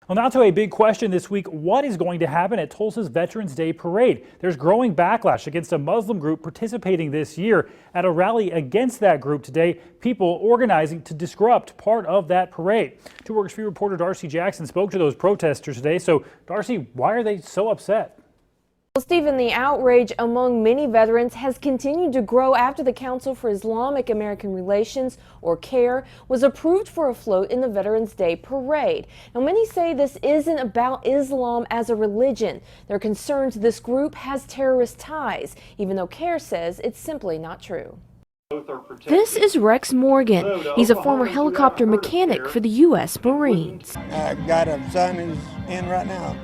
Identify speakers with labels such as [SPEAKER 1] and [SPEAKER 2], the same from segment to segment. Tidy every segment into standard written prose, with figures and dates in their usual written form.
[SPEAKER 1] Well, now to a big question this week. What is going to happen at Tulsa's Veterans Day Parade? There's growing backlash against a Muslim group participating this year. At a rally against that group today, people organizing to disrupt part of that parade. 2 Works for You reporter Darcy Jackson spoke to those protesters today. So, Darcy, why are they so upset?
[SPEAKER 2] Well, Stephen, the outrage among many veterans has continued to grow after the Council for Islamic American Relations, or CAIR, was approved for a float in the Veterans Day Parade. Now, many say this isn't about Islam as a religion. They're concerned this group has terrorist ties, even though CAIR says it's simply not true. This is Rex Morgan. He's a former helicopter mechanic for the U.S. Marines.
[SPEAKER 3] I've got a son who's in right now.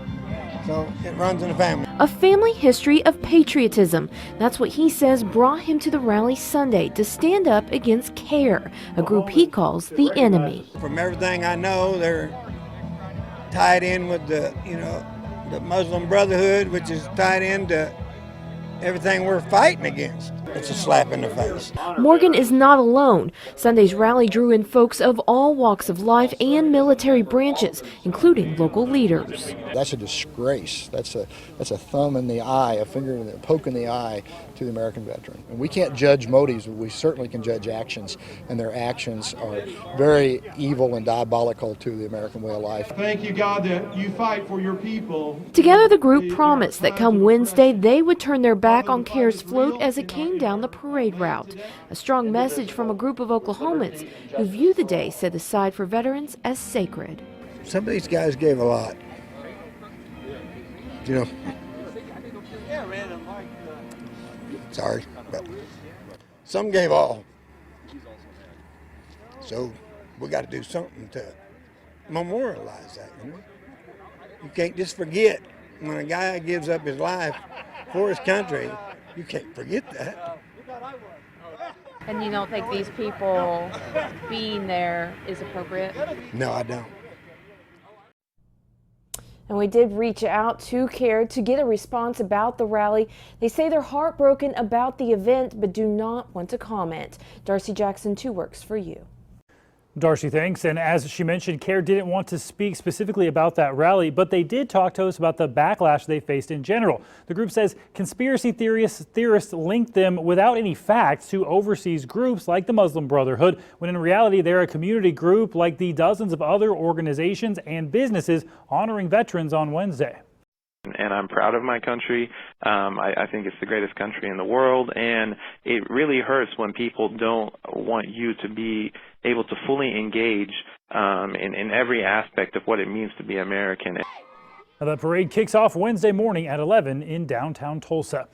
[SPEAKER 3] So it runs in the family.
[SPEAKER 2] A family history of patriotism. That's what he says brought him to the rally Sunday to stand up against CAIR, a group he calls the enemy.
[SPEAKER 3] From everything I know, they're tied in with the Muslim Brotherhood, which is tied into everything we're fighting against. It's a slap in the face.
[SPEAKER 2] Morgan is not alone. Sunday's rally drew in folks of all walks of life and military branches, including local leaders.
[SPEAKER 4] That's a disgrace. That's a thumb in the eye, a finger in the poke in the eye to the American veteran. And we can't judge motives, but we certainly can judge actions, and their actions are very evil and diabolical to the American way of life.
[SPEAKER 5] Thank you, God, that you fight for your people.
[SPEAKER 2] Together, the group promised that come Wednesday, they would turn their back on CAIR's float as it came down the parade route. A strong message from a group of Oklahomans who view the day set aside for veterans as sacred.
[SPEAKER 3] Some of these guys gave a lot. Sorry, but some gave all. So we got to do something to memorialize that. You can't just forget when a guy gives up his life for his country. You can't forget that.
[SPEAKER 2] And you don't think these people being there is appropriate?
[SPEAKER 3] No, I don't.
[SPEAKER 2] And we did reach out to CAIR to get a response about the rally. They say they're heartbroken about the event, but do not want to comment. Darcy Jackson, 2 Works for You.
[SPEAKER 1] Darcy, thanks. And as she mentioned, CAIR didn't want to speak specifically about that rally, but they did talk to us about the backlash they faced in general. The group says conspiracy theorists linked them without any facts to overseas groups like the Muslim Brotherhood, when in reality they're a community group like the dozens of other organizations and businesses honoring veterans on Wednesday.
[SPEAKER 6] And I'm proud of my country. I think it's the greatest country in the world, and it really hurts when people don't want you to be able to fully engage in every aspect of what it means to be American.
[SPEAKER 1] Now, the parade kicks off Wednesday morning at 11 in downtown Tulsa.